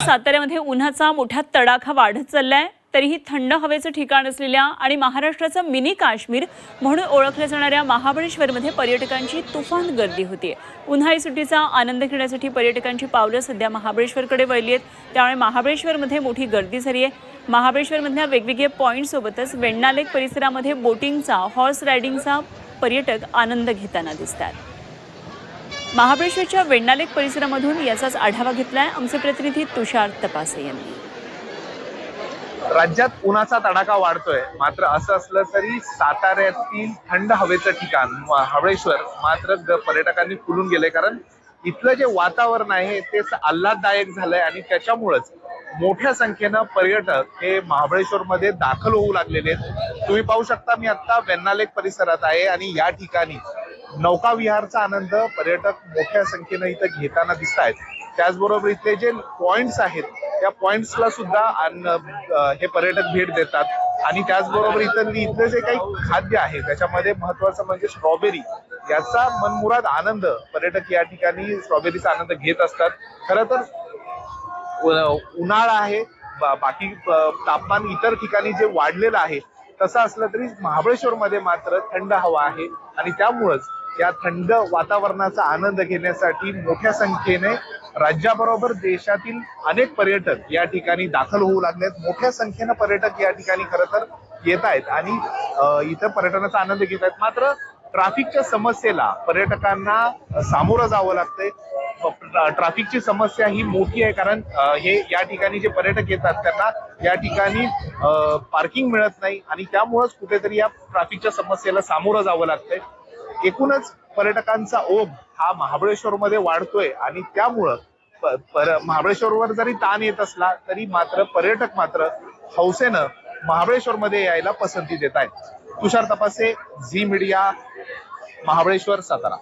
साताऱ्यामध्ये उन्हाचा मोठा तडाखा वाढत चाललाय। तरीही थंड हवेचं ठिकाण असलेल्या आणि महाराष्ट्राचा मिनी काश्मीर म्हणून ओळखल्या जाणाऱ्या महाबळेश्वरमध्ये पर्यटकांची तुफान गर्दी होतीये। उन्हाळी सुट्टीचा आनंद घेण्यासाठी पर्यटकांची पावलं सध्या महाबळेश्वरकडे वळली आहेत। त्यामुळे महाबळेश्वरमध्ये मोठी गर्दी झाली आहे। महाबळेश्वरमधल्या वेगवेगळ्या पॉइंट सोबतच वेण्णा लेक परिसरामध्ये बोटिंगचा, हॉर्स रायडिंगचा पर्यटक आनंद घेताना दिसतात। महाबळेश्वरच्या वेण्णा लेक परिसरामधून याचाच आढावा घेतलाय आमचे प्रतिनिधी तुषार तपासे यांनी। राज्यात उन्हाचा तडाखा वाढतोय, मात्र असं असलं तरी साताऱ्यातील थंड हवेचं ठिकाण महाबळेश्वर मात्र पर्यटकांनी फुलून गेले। कारण इथलं जे वातावरण आहे ते आल्हाददायक झालंय आणि त्याच्यामुळेच मोठ्या संख्येनं पर्यटक हे महाबळेश्वर मध्ये दाखल होऊ लागलेले आहेत। तुम्ही पाहू शकता, मी आता वेण्णा लेक परिसरात आहे आणि या ठिकाणी नौका विहारचा आनंद पर्यटक मोठ्या संख्येनं इथं घेताना दिसत आहेत। त्याचबरोबर इथले जे पॉइंट्स आहेत त्या पॉइंट्सला सुद्धा हे पर्यटक भेट देतात। आणि त्याचबरोबर इथले जे काही खाद्य आहे त्याच्यामध्ये महत्वाचं म्हणजे स्ट्रॉबेरी, याचा मनमुराद आनंद पर्यटक या ठिकाणी स्ट्रॉबेरीचा आनंद घेत असतात। खरं तर उन्हाळा आहे, बाकी तापमान इतर ठिकाणी जे वाढलेलं आहे तसं असलं तरी महाबळेश्वर मध्ये मात्र थंड हवा आहे आणि त्यामुळेच या थंड वातावरणाचा आनंद घेण्यासाठी मोठ्या संख्येने राज्याबरोबर देशातील अनेक पर्यटक या ठिकाणी दाखल होऊ लागलेत। मोठ्या संख्येने पर्यटक या ठिकाणी खरं तर येत आहेत आणि इथं पर्यटनाचा आनंद घेत आहेत। मात्र ट्रॅफिकच्या समस्येला पर्यटकांना सामोरं जावं लागतंय। ट्रॅफिकची समस्या ही मोठी आहे, कारण हे या ठिकाणी जे पर्यटक येतात त्यांना या ठिकाणी पार्किंग मिळत नाही आणि त्यामुळेच कुठेतरी या ट्रॅफिकच्या समस्येला सामोरं जावं लागतंय। एकूणच पर्यटकांचा ओघ हा महाबळेश्वर मध्ये वाढतोय आणि त्यामुळं महाबळेश्वरवर जरी ताण येत असला तरी मात्र पर्यटक मात्र हौसेनं महाबळेश्वर मध्ये यायला पसंती देत आहेत। तुषार तपासे, झी मीडिया, महाबळेश्वर, सातारा।